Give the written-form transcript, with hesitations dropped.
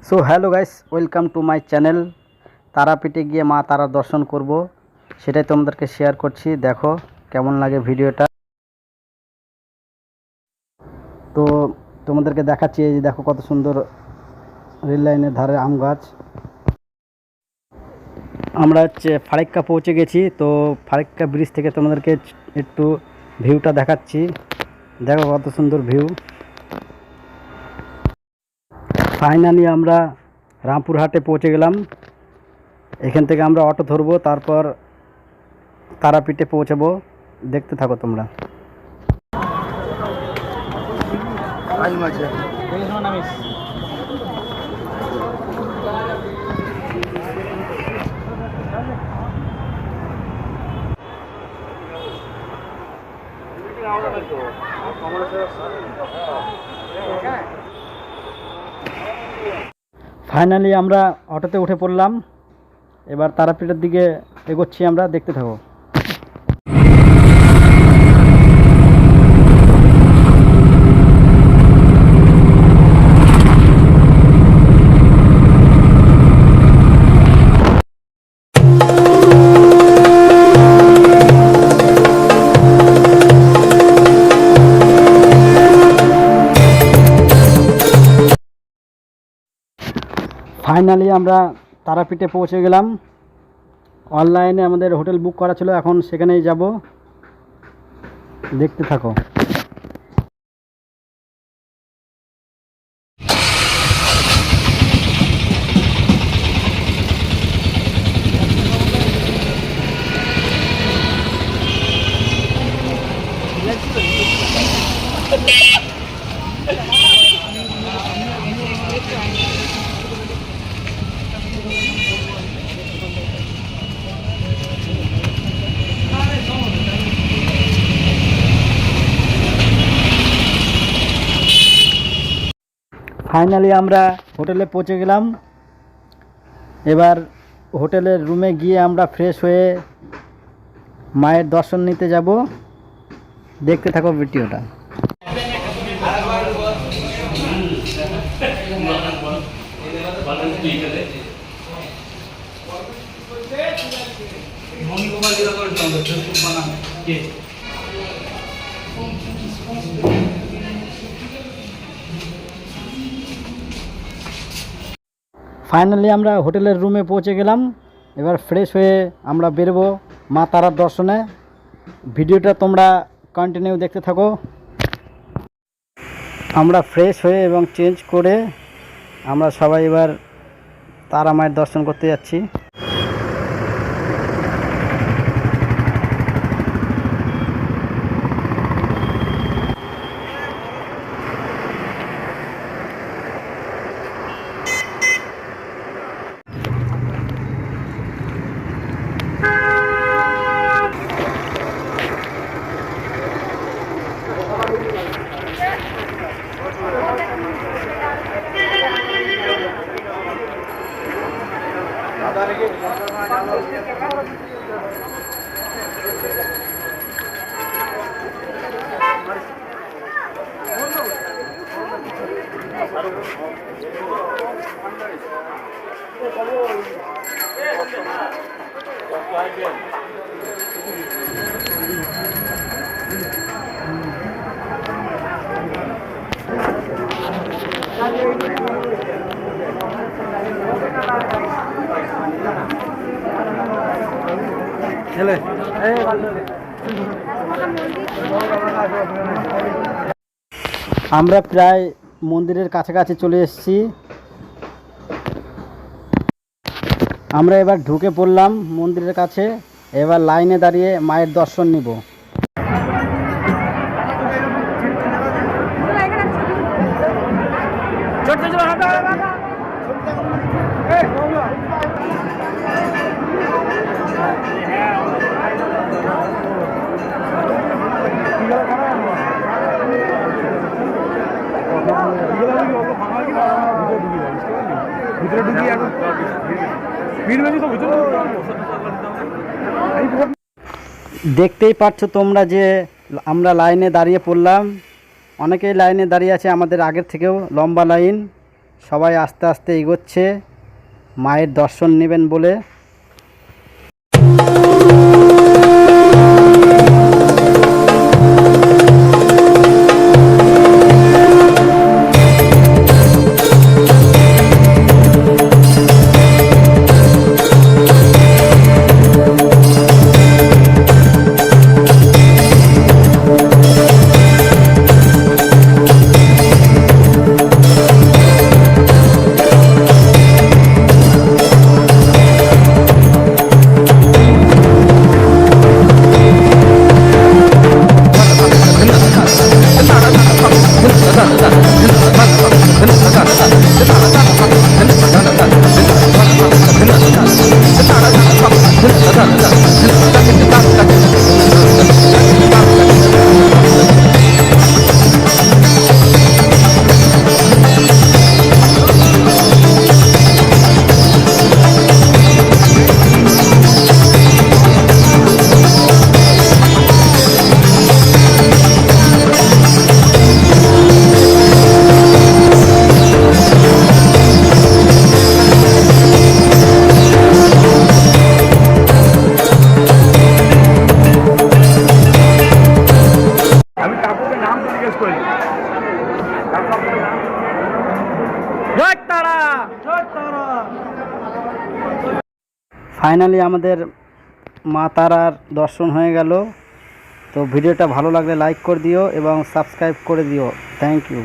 So hello guys, welcome to my channel. তারাপীঠে গিয়ে মা তারার দর্শন করব, সেটাই তোমাদেরকে শেয়ার করছি। দেখো কেমন লাগে ভিডিওটা। তো তোমাদেরকে দেখাচ্ছি, এই যে দেখো কত সুন্দর রেল লাইনের ধারে আম গাছ। আমরা ফারাক্কা পৌঁছে গেছি। তো ফারাক্কা ব্রিজ থেকে তোমাদেরকে একটু ভিউটা দেখাচ্ছি। দেখো কত সুন্দর ভিউ। ফাইনালি আমরা রামপুরহাটে পৌঁছে গেলাম। এখান থেকে আমরা অটো ধরবো, তারপর তারাপীঠে পৌঁছাবো। দেখতে থাকো তোমরা। ফাইনালি আমরা অটোতে উঠে পড়লাম। এবার তারাপীঠের দিকে এগোচ্ছি আমরা, দেখতে থাকো। ফাইনালি আমরা তারাপীঠে পৌঁছে গেলাম। অনলাইনে আমাদের হোটেল বুক করা ছিল, এখন সেখানেই যাব। দেখতে থাকো। ফাইনালি আমরা হোটেলে পৌঁছে গেলাম। এবার হোটেলের রুমে গিয়ে আমরা ফ্রেশ হয়ে মায়ের দর্শন নিতে যাব। দেখতে থাকো ভিডিওটা। ফাইনালি আমরা হোটেলের রুমে পৌঁছে গেলাম। এবার ফ্রেশ হয়ে আমরা বেরোবো মা তারার দর্শনে। ভিডিওটা তোমরা কন্টিনিউ দেখতে থাকো। আমরা ফ্রেশ হয়ে এবং চেঞ্জ করে আমরা সবাই এবার তারা মায়ের দর্শন করতে যাচ্ছি। আমরা প্রায় মন্দিরের কাছাকাছি চলে এসেছি। আমরা এবার ঢুকে পড়লাম মন্দিরের কাছে। এবার লাইনে দাঁড়িয়ে মায়ের দর্শন নিব। দেখতেই পাচ্ছ তোমরা যে আমরা লাইনে দাঁড়িয়ে পড়লাম। অনেকেই লাইনে দাঁড়িয়ে আছে, আমাদের আগের থেকেও লম্বা লাইন। সবাই আস্তে আস্তে এগোচ্ছে মায়ের দর্শন নেবেন বলে। ফাইনালি আমাদের মা তারার দর্শন হয়ে গেল। তো ভিডিওটা ভালো লাগলে লাইক করে দিও এবং সাবস্ক্রাইব করে দিও। Thank you.